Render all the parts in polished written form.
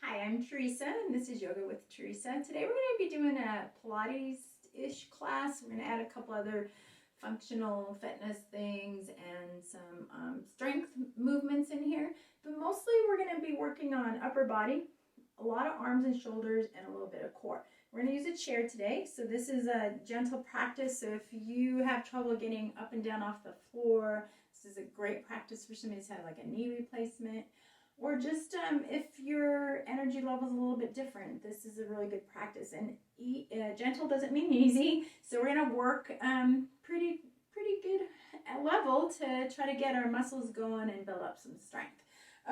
Hi, I'm Teresa, and this is Yoga with Teresa. Today we're going to be doing a Pilates-ish class. We're going to add a couple other functional fitness things and some strength movements in here. But mostly we're going to be working on upper body, a lot of arms and shoulders, and a little bit of core. We're going to use a chair today. So this is a gentle practice. So if you have trouble getting up and down off the floor, this is a great practice for somebody who's had like a knee replacement. Or just if your energy level is a little bit different, this is a really good practice. And gentle doesn't mean easy, so we're going to work pretty good level to try to get our muscles going and build up some strength.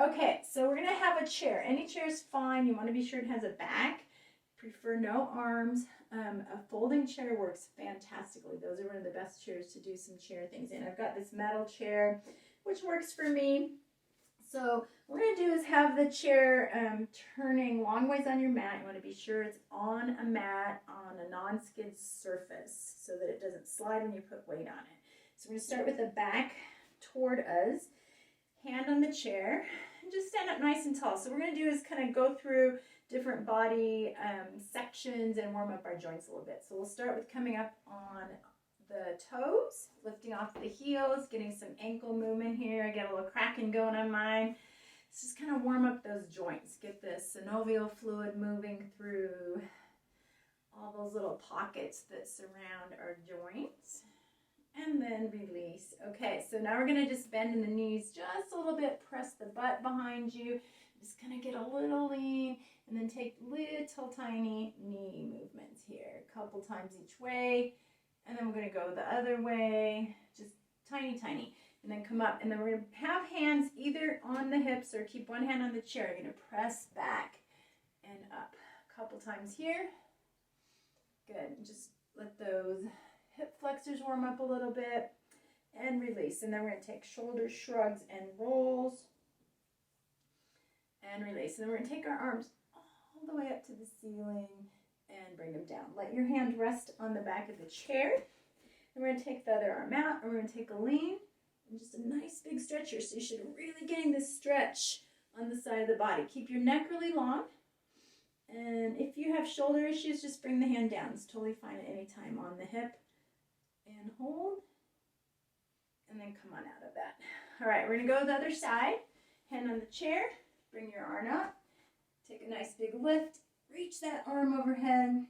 Okay, so we're going to have a chair. Any chair is fine. You want to be sure it has a back. Prefer no arms. A folding chair works fantastically. Those are one of the best chairs to do some chair things in. I've got this metal chair, which works for me. So what we're going to do is have the chair turning long ways on your mat. You want to be sure it's on a mat on a non-skid surface so that it doesn't slide when you put weight on it. So we're going to start with the back toward us, hand on the chair, and just stand up nice and tall. So what we're going to do is kind of go through different body sections and warm up our joints a little bit. So we'll start with coming up on the toes, lifting off the heels, getting some ankle movement here. I get a little cracking going on mine. Let's just kind of warm up those joints. Get the synovial fluid moving through all those little pockets that surround our joints. And then release. Okay, so now we're going to just bend in the knees just a little bit. Press the butt behind you. Just kind of get a little lean. And then take little tiny knee movements here. A couple times each way. And then we're going to go the other way, just tiny. And then come up. And then we're going to have hands either on the hips or keep one hand on the chair. You're going to press back and up. A couple times here. Good. Just let those hip flexors warm up a little bit. And release. And then we're going to take shoulder shrugs and rolls. And release. And then we're going to take our arms all the way up to the ceiling. And bring them down. Let your hand rest on the back of the chair. And we're going to take the other arm out, and we're going to take a lean, and just a nice big stretch here. So you should really getting this stretch on the side of the body. Keep your neck really long. And if you have shoulder issues, just bring the hand down. It's totally fine at any time on the hip. And hold. And then come on out of that. All right, we're going to go to the other side. Hand on the chair. Bring your arm up. Take a nice big lift. Reach that arm overhead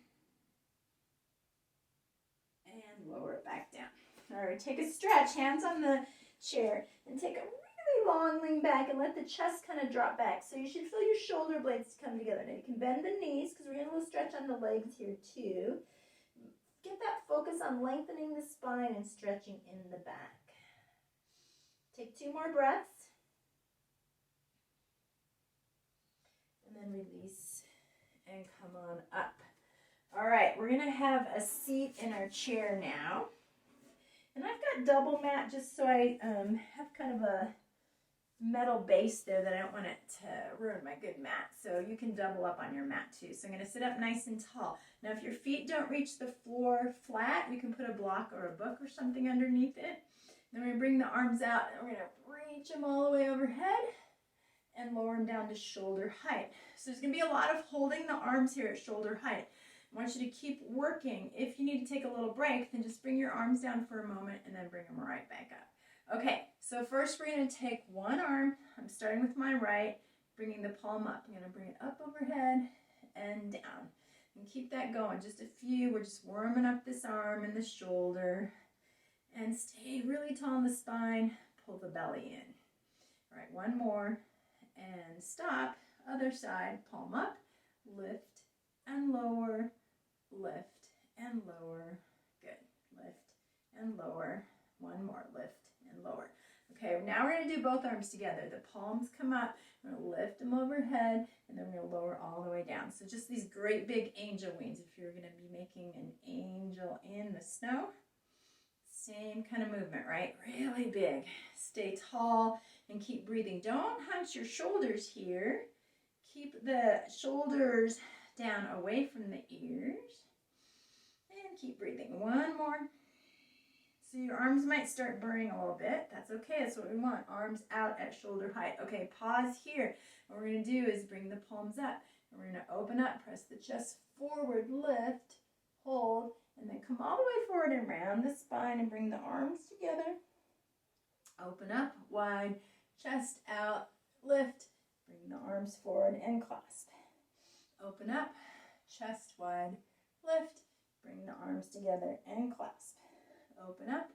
and lower it back down. All right, take a stretch, hands on the chair, and take a really long lean back and let the chest kind of drop back. So you should feel your shoulder blades come together. Now you can bend the knees because we're getting a little stretch on the legs here too. Get that focus on lengthening the spine and stretching in the back. Take 2 more breaths. And then release. And come on up. All right, we're going to have a seat in our chair now. And I've got double mat just so I have kind of a metal base there that I don't want it to ruin my good mat. So you can double up on your mat too. So I'm going to sit up nice and tall. Now if your feet don't reach the floor flat, you can put a block or a book or something underneath it. Then we're going to bring the arms out and we're going to reach them all the way overhead. And lower them down to shoulder height. So there's going to be a lot of holding the arms here at shoulder height. I want you to keep working. If you need to take a little break, then just bring your arms down for a moment and then bring them right back up. Okay, so first we're going to take one arm. I'm starting with my right, bringing the palm up. I'm going to bring it up overhead and down. And keep that going. Just a few. We're just warming up this arm and the shoulder. And stay really tall in the spine. Pull the belly in. All right, one more. And stop, other side, palm up, lift and lower, lift and lower, good, lift and lower, one more, lift and lower. Okay, now we're going to do both arms together. The palms come up, we're going to lift them overhead, and then we're going to lower all the way down. So just these great big angel wings. If you're going to be making an angel in the snow, same kind of movement, right? Really big. Stay tall and keep breathing. Don't hunch your shoulders here. Keep the shoulders down away from the ears. And keep breathing. One more. So your arms might start burning a little bit. That's okay. That's what we want. Arms out at shoulder height. Okay, pause here. What we're going to do is bring the palms up. And we're going to open up, press the chest forward, lift, hold, and then come all the way forward and round the spine and bring the arms together. Open up, wide, chest out, lift, bring the arms forward and clasp. Open up, chest wide, lift, bring the arms together and clasp. Open up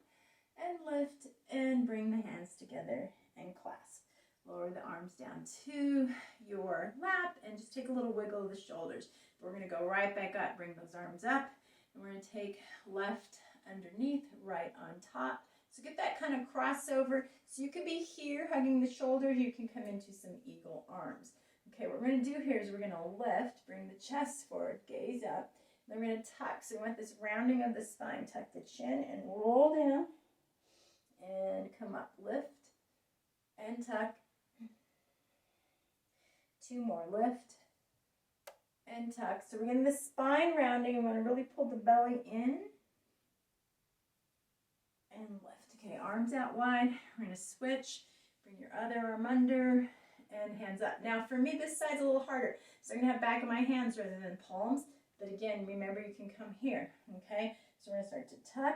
and lift and bring the hands together and clasp. Lower the arms down to your lap and just take a little wiggle of the shoulders. We're going to go right back up, bring those arms up, and we're going to take left underneath, right on top. So get that kind of crossover. So you could be here hugging the shoulders. You can come into some eagle arms. Okay, what we're going to do here is we're going to lift, bring the chest forward, gaze up. Then we're going to tuck. So we want this rounding of the spine. Tuck the chin and roll down. And come up, lift and tuck. Two more, lift and tuck. So we're getting the spine rounding. We want to really pull the belly in and lift. Okay, arms out wide. We're going to switch. Bring your other arm under and hands up. Now for me, this side's a little harder. So I'm going to have back of my hands rather than palms. But again, remember you can come here, okay? So we're going to start to tuck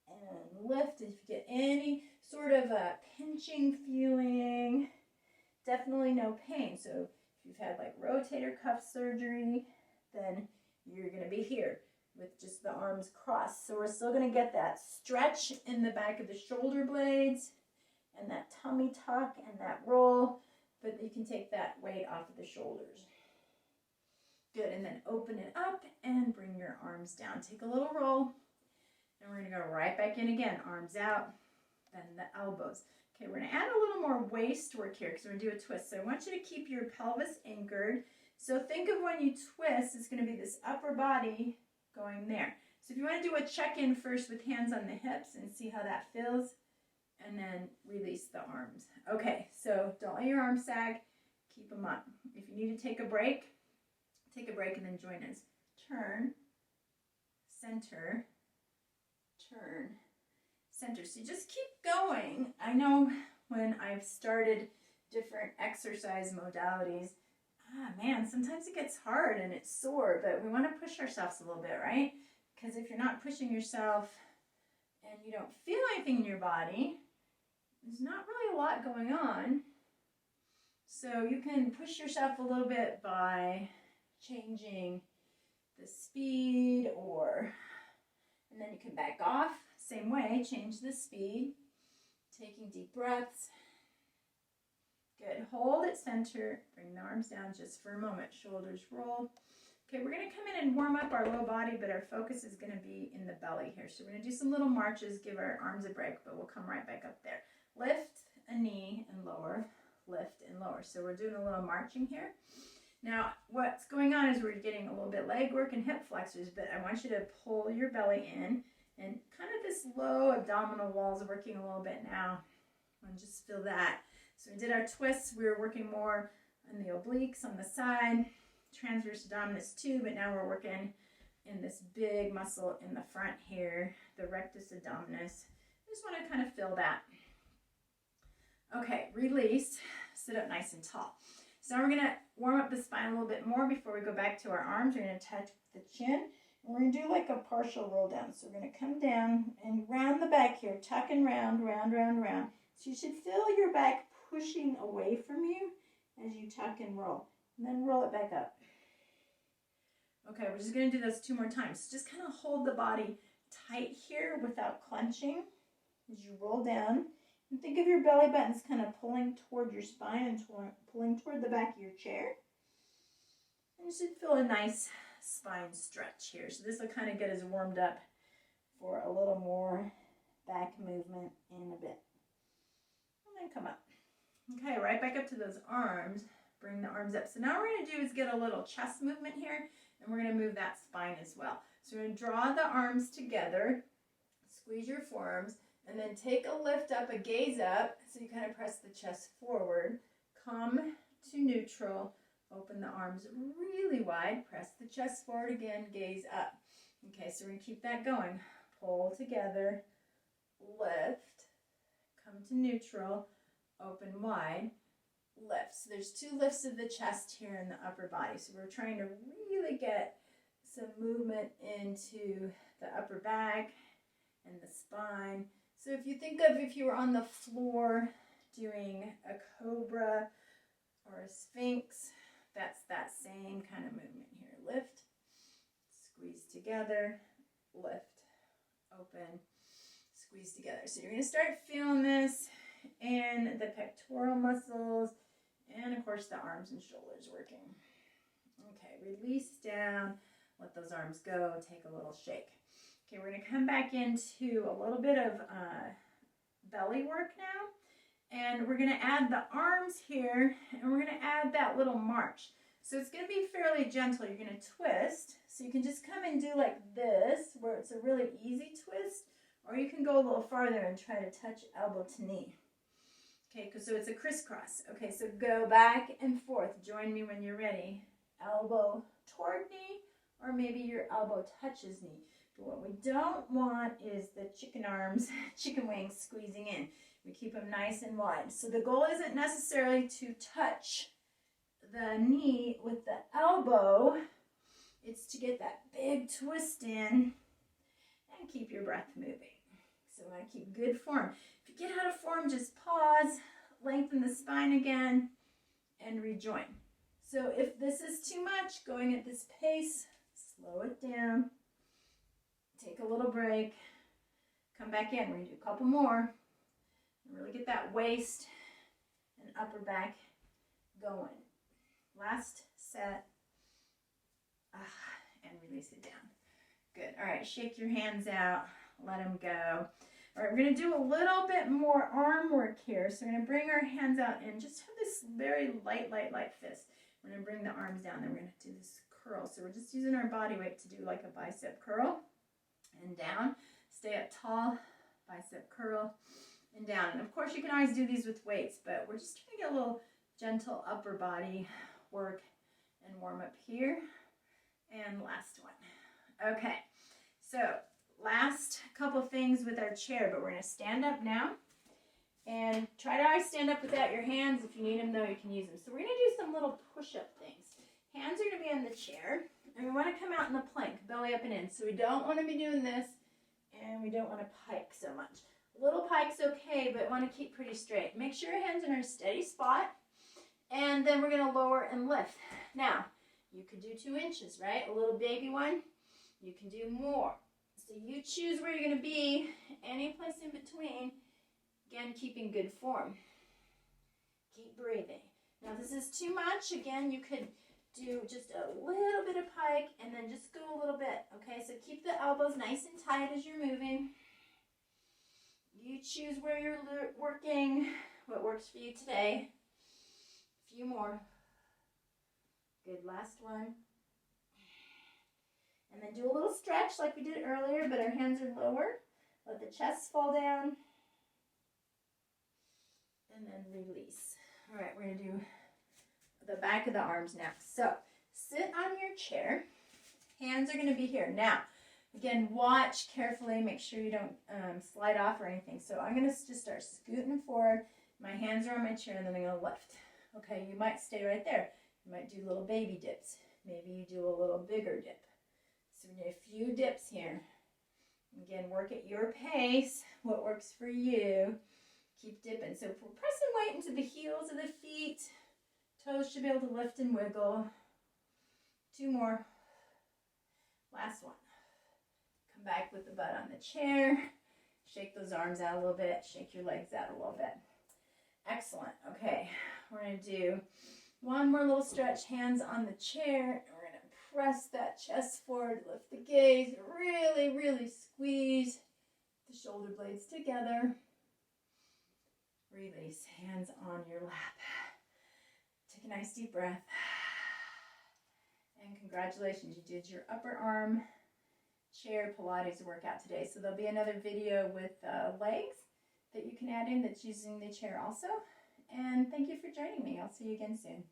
and lift. If you get any sort of a pinching feeling, definitely no pain. So if you've had like rotator cuff surgery, then you're going to be here with just the arms crossed. So we're still going to get that stretch in the back of the shoulder blades and that tummy tuck and that roll, but you can take that weight off of the shoulders. Good, and then open it up and bring your arms down. Take a little roll, and we're going to go right back in again. Arms out, then the elbows. Okay, we're going to add a little more waist work here because we're going to do a twist. So I want you to keep your pelvis anchored. So think of when you twist, it's going to be this upper body going there. So if you want to do a check-in first with hands on the hips and see how that feels, and then release the arms. Okay, so don't let your arms sag. Keep them up. If you need to take a break and then join us. Turn, center, turn, center. So you just keep going. I know when I've started different exercise modalities, man, sometimes it gets hard and it's sore, but we want to push ourselves a little bit, right? Because if you're not pushing yourself and you don't feel anything in your body, there's not really a lot going on. So you can push yourself a little bit by changing the speed and then you can back off. Same way, change the speed. Taking deep breaths. Good. Hold at center. Bring the arms down just for a moment. Shoulders roll. Okay, we're going to come in and warm up our low body, but our focus is going to be in the belly here. So we're going to do some little marches, give our arms a break, but we'll come right back up there. Lift a knee and lower. Lift and lower. So we're doing a little marching here. Now, what's going on is we're getting a little bit leg work and hip flexors, but I want you to pull your belly in, and kind of this low abdominal wall is working a little bit now. And just feel that. So we did our twists. We were working more on the obliques on the side, transverse abdominis too, but now we're working in this big muscle in the front here, the rectus abdominis. I just want to kind of feel that. Okay, release. Sit up nice and tall. So now we're going to warm up the spine a little bit more before we go back to our arms. We're going to touch the chin. And we're going to do like a partial roll down. So we're going to come down and round the back here. Tuck and round, round, round, round. So you should feel your back pushing away from you as you tuck and roll. And then roll it back up. Okay, we're just going to do this 2 more times. Just kind of hold the body tight here without clenching as you roll down. And think of your belly buttons kind of pulling toward your spine and pulling toward the back of your chair. And you should feel a nice spine stretch here. So this will kind of get us warmed up for a little more back movement in a bit. And then come up. Okay, right back up to those arms. Bring the arms up. So now what we're going to do is get a little chest movement here, and we're going to move that spine as well. So we're going to draw the arms together, squeeze your forearms, and then take a lift up, a gaze up, so you kind of press the chest forward. Come to neutral, open the arms really wide, press the chest forward again, gaze up. Okay, so we're going to keep that going. Pull together, lift, come to neutral, open wide, lift. So there's two lifts of the chest here in the upper body. So we're trying to really get some movement into the upper back and the spine. So if you think of if you were on the floor doing a cobra or a sphinx, that's that same kind of movement here. Lift, squeeze together, lift, open, squeeze together. So you're going to start feeling this in the pectoral muscles and of course the arms and shoulders working. Okay, release down, let those arms go, take a little shake. Okay, we're going to come back into a little bit of belly work now. And we're going to add the arms here, and we're going to add that little march. So it's going to be fairly gentle. You're going to twist. So you can just come and do like this, where it's a really easy twist. Or you can go a little farther and try to touch elbow to knee. Okay, so it's a crisscross. Okay, so go back and forth. Join me when you're ready. Elbow toward knee, or maybe your elbow touches knee. But what we don't want is the chicken arms, chicken wings squeezing in. We keep them nice and wide. So the goal isn't necessarily to touch the knee with the elbow. It's to get that big twist in and keep your breath moving. So we want to keep good form. If you get out of form, just pause, lengthen the spine again, and rejoin. So if this is too much, going at this pace, slow it down. Take a little break. Come back in. We're going to do a couple more. Really get that waist and upper back going. Last set. And release it down. Good. All right, shake your hands out. Let them go. All right, we're going to do a little bit more arm work here. So we're going to bring our hands out and just have this very light fist. We're going to bring the arms down. Then we're going to do this curl. So we're just using our body weight to do like a bicep curl. And down. Stay up tall. Bicep curl. And down. And of course you can always do these with weights, but we're just trying to get a little gentle upper body work and warm up here. And last one. Okay, so last couple things with our chair, but we're going to stand up now. And try to always stand up without your hands. If you need them though, you can use them. So we're going to do some little push-up things. Hands are going to be on the chair, and we want to come out in the plank, belly up and in. So we don't want to be doing this, and we don't want to pike so much. Little pike's okay, but want to keep pretty straight. Make sure your hands are in a steady spot. And then we're going to lower and lift. Now, you could do 2 inches, right? A little baby one. You can do more. So you choose where you're going to be, any place in between. Again, keeping good form. Keep breathing. Now, if this is too much, again, you could do just a little bit of pike and then just go a little bit. Okay, so keep the elbows nice and tight as you're moving. You choose where you're working, what works for you today. A few more. Good, last one. And then do a little stretch like we did earlier, but our hands are lower. Let the chest fall down. And then release. All right, we're going to do the back of the arms now. So sit on your chair. Hands are going to be here. Now, again, watch carefully. Make sure you don't slide off or anything. So I'm going to just start scooting forward. My hands are on my chair, and then I'm going to lift. Okay, you might stay right there. You might do little baby dips. Maybe you do a little bigger dip. So we need a few dips here. Again, work at your pace. What works for you. Keep dipping. So if we're pressing weight into the heels of the feet, toes should be able to lift and wiggle. 2 more. Last one. Come back with the butt on the chair. Shake those arms out a little bit. Shake your legs out a little bit. Excellent. Okay, we're going to do one more little stretch. Hands on the chair. We're going to press that chest forward. Lift the gaze. Really, really squeeze the shoulder blades together. Release. Hands on your lap. Take a nice deep breath. And congratulations, you did your upper arm chair Pilates workout today. So there'll be another video with legs that you can add in that's using the chair also. And thank you for joining me. I'll see you again soon.